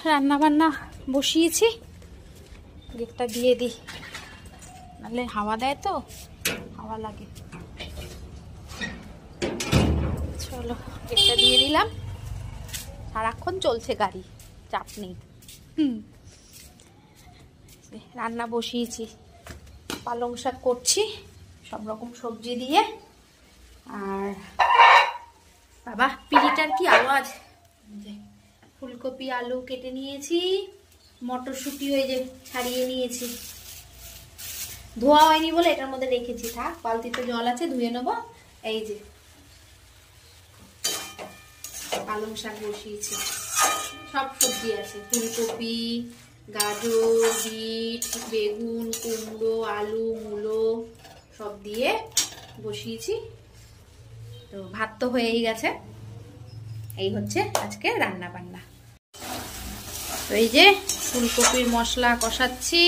রান্না বান্না বসিয়েছি, গেটটা দিয়ে দিই, নাহলে হাওয়া দেয় তো, হাওয়া লাগে। চলো গেটটা দিয়ে দিলাম, সারাক্ষণ চলছে গাড়ি, চাপ নেই। রান্না বসিয়েছি, পালং শাক করছি সব রকম সবজি দিয়ে। আর বাবা পিড়িটার কি আওয়াজ! ফুলকপি আলু কেটে নিয়েছি, মটরশুঁটি ওই যে ছাড়িয়ে নিয়েছি, ধোয়া হয়নি বলে এটার মধ্যে রেখেছি, থাক, বালতিতে জল আছে, ধুয়ে নেবো। এই যে পালং শাক বসিয়েছি, সব সবজি আছে, ফুলকপি, গাজর, বিট, বেগুন, কুমড়ো, আলু, মূলো সব দিয়ে বসিয়েছি। তো ভাত তো হয়েই গেছে, এই হচ্ছে আজকে রান্না বান্না। তো এই যে ফুলকপির মশলা কষাচ্ছি,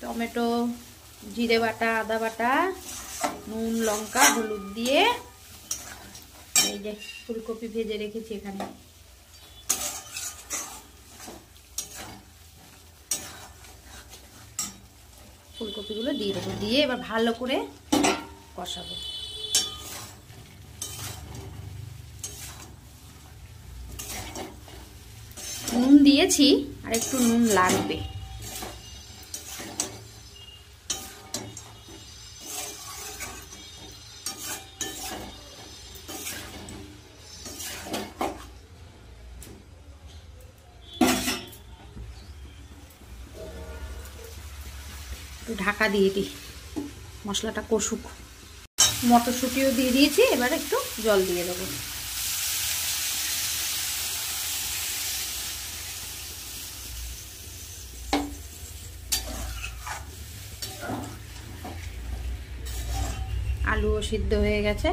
টমেটো, জিরে বাটা, আদা বাটা, নুন, লঙ্কা, হলুদ দিয়ে এই যে ফুলকপি ভেজে রেখেছি এখানে। ফুলকপিগুলো দিয়ে দেবো, দিয়ে এবার ভালো করে কষাবো। নুন দিয়েছি, আর একটু নুন লাগবে। ঢাকা দিয়ে দিই, মশলাটা কষুক। মটরশুঁটিও দিয়ে দিয়েছি, এবার একটু জল দিয়ে দেবো। আলুও সিদ্ধ হয়ে গেছে।